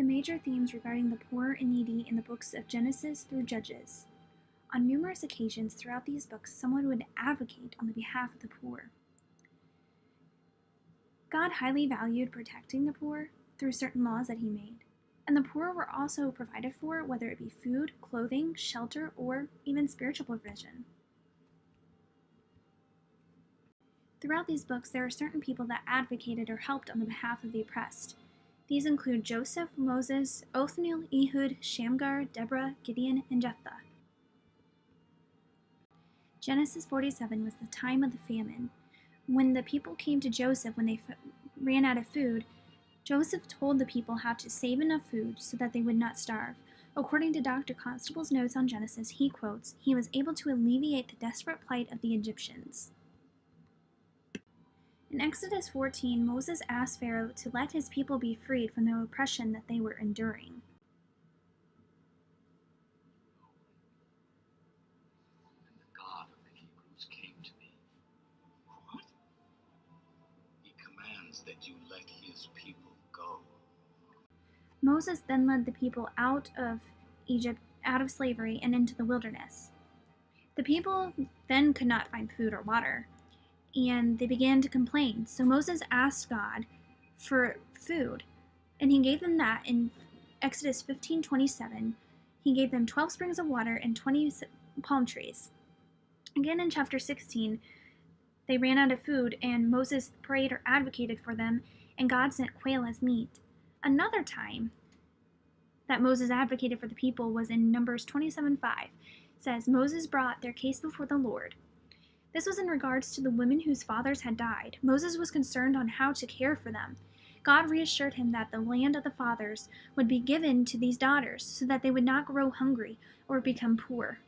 major themes regarding the poor and needy in the books of Genesis through Judges. On numerous occasions throughout these books, someone would advocate on the behalf of the poor. God highly valued protecting the poor through certain laws that he made, and the poor were also provided for, whether it be food, clothing, shelter, or even spiritual provision. Throughout these books, there are certain people that advocated or helped on the behalf of the oppressed. These include Joseph, Moses, Othniel, Ehud, Shamgar, Deborah, Gideon, and Jephthah. Genesis 47 was the time of the famine. When the people came to Joseph when they ran out of food, Joseph told the people how to save enough food so that they would not starve. According to Dr. Constable's notes on Genesis, he quotes, "He was able to alleviate the desperate plight of the Egyptians." In Exodus 14, Moses asked Pharaoh to let his people be freed from the oppression that they were enduring. And the God of the Hebrews came to me. What? He commands that you let his people go. Moses then led the people out of Egypt, out of slavery, and into the wilderness. The people then could not find food or water, and they began to complain. So Moses asked God for food, and he gave them that in Exodus 15:27. He gave them 12 springs of water and 20 palm trees. Again in chapter 16, they ran out of food, and Moses prayed or advocated for them, and God sent quail as meat. Another time that Moses advocated for the people was in Numbers 27:5. It says, Moses brought their case before the Lord. This was in regards to the women whose fathers had died. Moses was concerned on how to care for them. God reassured him that the land of the fathers would be given to these daughters so that they would not grow hungry or become poor.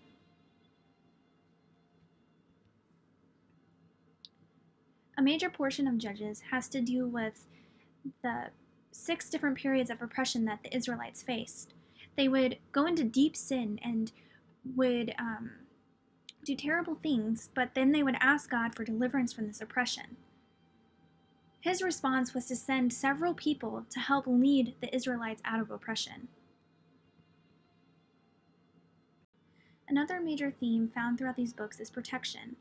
A major portion of Judges has to do with the 6 different periods of oppression that the Israelites faced. They would go into deep sin and would do terrible things, but then they would ask God for deliverance from this oppression. His response was to send several people to help lead the Israelites out of oppression. Another major theme found throughout these books is protection.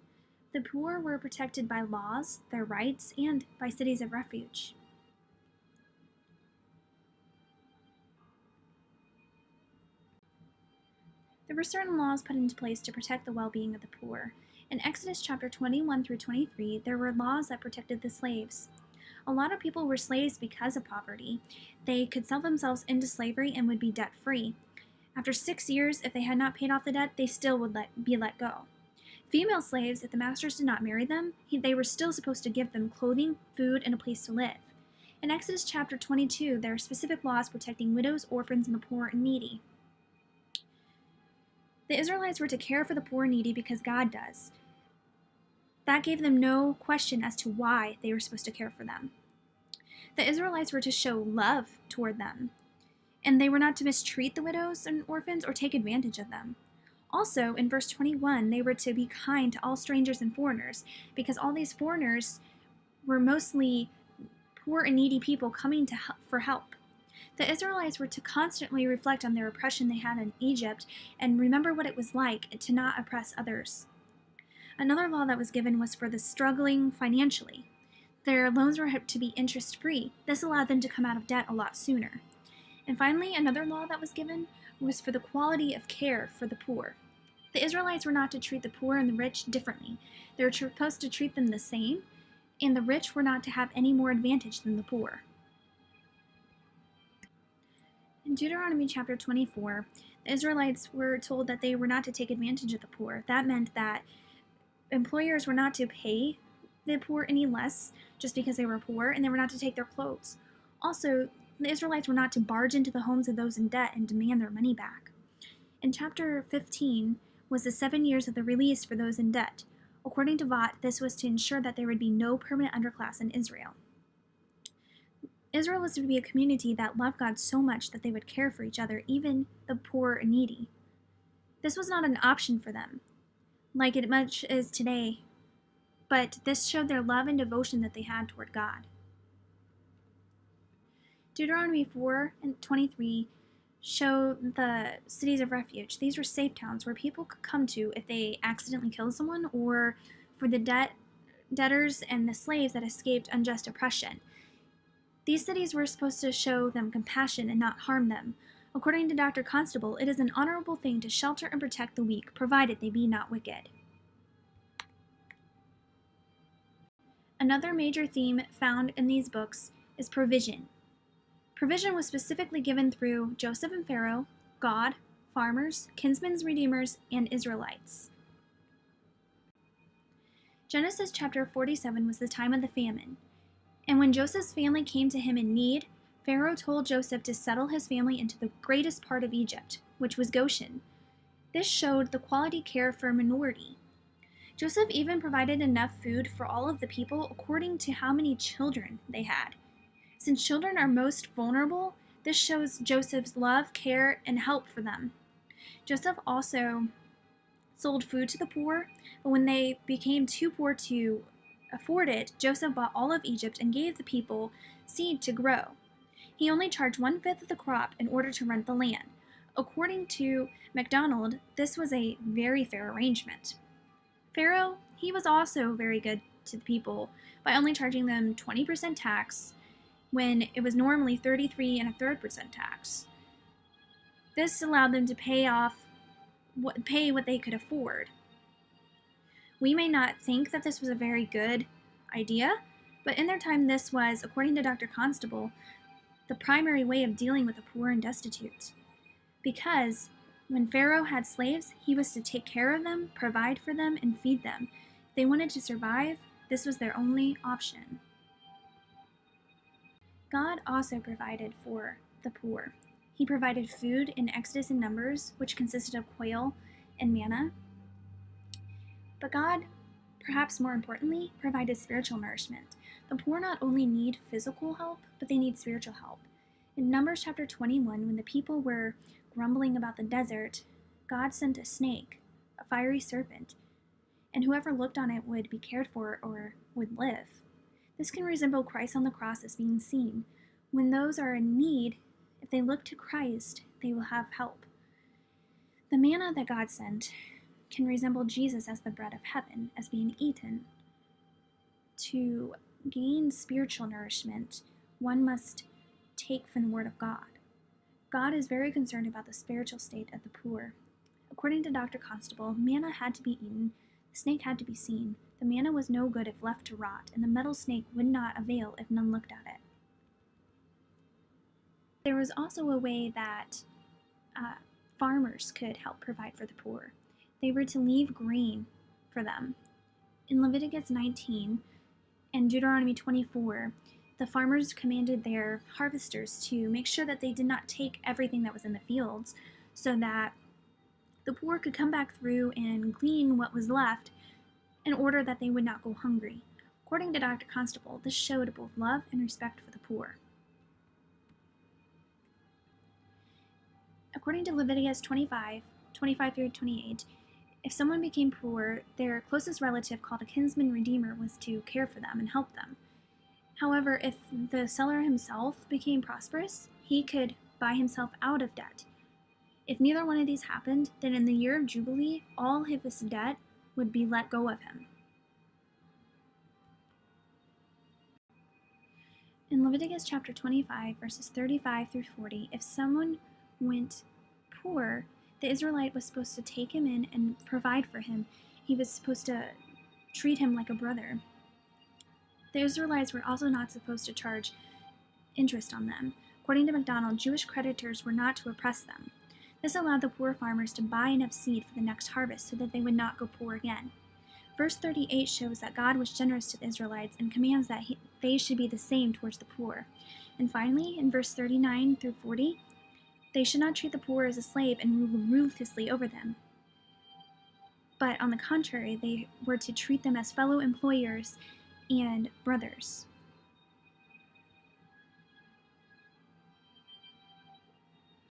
The poor were protected by laws, their rights, and by cities of refuge. There were certain laws put into place to protect the well-being of the poor. In Exodus chapter 21 through 23, there were laws that protected the slaves. A lot of people were slaves because of poverty. They could sell themselves into slavery and would be debt-free. After 6 years, if they had not paid off the debt, they still would be let go. Female slaves, if the masters did not marry them, they were still supposed to give them clothing, food, and a place to live. In Exodus chapter 22, there are specific laws protecting widows, orphans, and the poor and needy. The Israelites were to care for the poor and needy because God does. That gave them no question as to why they were supposed to care for them. The Israelites were to show love toward them, and they were not to mistreat the widows and orphans or take advantage of them. Also, in verse 21, they were to be kind to all strangers and foreigners, because all these foreigners were mostly poor and needy people coming for help. The Israelites were to constantly reflect on their oppression they had in Egypt and remember what it was like to not oppress others. Another law that was given was for the struggling financially. Their loans were to be interest-free. This allowed them to come out of debt a lot sooner. And finally, another law that was given was for the quality of care for the poor. The Israelites were not to treat the poor and the rich differently. They were supposed to treat them the same, and the rich were not to have any more advantage than the poor. In Deuteronomy chapter 24, the Israelites were told that they were not to take advantage of the poor. That meant that employers were not to pay the poor any less just because they were poor, and they were not to take their clothes. Also, the Israelites were not to barge into the homes of those in debt and demand their money back. In chapter 15 was the 7 years of the release for those in debt. According to Vaught, this was to ensure that there would be no permanent underclass in Israel. Israel was to be a community that loved God so much that they would care for each other, even the poor and needy. This was not an option for them, like it much is today, but this showed their love and devotion that they had toward God. Deuteronomy 4 and 23 show the cities of refuge. These were safe towns where people could come to if they accidentally killed someone, or for the debtors and the slaves that escaped unjust oppression. These cities were supposed to show them compassion and not harm them. According to Dr. Constable, it is an honorable thing to shelter and protect the weak, provided they be not wicked. Another major theme found in these books is provision. Provision was specifically given through Joseph and Pharaoh, God, farmers, kinsmen's redeemers, and Israelites. Genesis chapter 47 was the time of the famine, and when Joseph's family came to him in need, Pharaoh told Joseph to settle his family into the greatest part of Egypt, which was Goshen. This showed the quality care for a minority. Joseph even provided enough food for all of the people according to how many children they had. Since children are most vulnerable, this shows Joseph's love, care, and help for them. Joseph also sold food to the poor, but when they became too poor to afford it, Joseph bought all of Egypt and gave the people seed to grow. He only charged 1/5 of the crop in order to rent the land. According to MacDonald, this was a very fair arrangement. Pharaoh, he was also very good to the people by only charging them 20% tax when it was normally 33 1/3% tax. This allowed them to pay what they could afford. We may not think that this was a very good idea, but in their time this was, according to Dr. Constable, the primary way of dealing with the poor and destitute. Because when Pharaoh had slaves, he was to take care of them, provide for them, and feed them. If they wanted to survive, this was their only option. God also provided for the poor. He provided food in Exodus and Numbers, which consisted of quail and manna. But God, perhaps more importantly, provided spiritual nourishment. The poor not only need physical help, but they need spiritual help. In Numbers chapter 21, when the people were grumbling about the desert, God sent a snake, a fiery serpent, and whoever looked on it would be cared for or would live. This can resemble Christ on the cross as being seen. When those are in need, if they look to Christ, they will have help. The manna that God sent can resemble Jesus as the bread of heaven, as being eaten. To gain spiritual nourishment, one must take from the Word of God. God is very concerned about the spiritual state of the poor. According to Dr. Constable, manna had to be eaten, the snake had to be seen. The manna was no good if left to rot, and the metal snake would not avail if none looked at it. There was also a way that farmers could help provide for the poor. They were to leave grain for them. In Leviticus 19 and Deuteronomy 24, the farmers commanded their harvesters to make sure that they did not take everything that was in the fields, so that the poor could come back through and glean what was left in order that they would not go hungry. According to Dr. Constable, this showed both love and respect for the poor. According to Leviticus 25 through 28, if someone became poor, their closest relative, called a kinsman redeemer, was to care for them and help them. However, if the seller himself became prosperous, he could buy himself out of debt. If neither one of these happened, then in the year of Jubilee, all of his debt would be let go of him. In Leviticus chapter 25, verses 35 through 40, if someone went poor, the Israelite was supposed to take him in and provide for him. He was supposed to treat him like a brother. The Israelites were also not supposed to charge interest on them. According to MacDonald, Jewish creditors were not to oppress them. This allowed the poor farmers to buy enough seed for the next harvest so that they would not go poor again. Verse 38 shows that God was generous to the Israelites and commands that they should be the same towards the poor. And finally, in verse 39 through 40, they should not treat the poor as a slave and rule ruthlessly over them. But on the contrary, they were to treat them as fellow employers and brothers.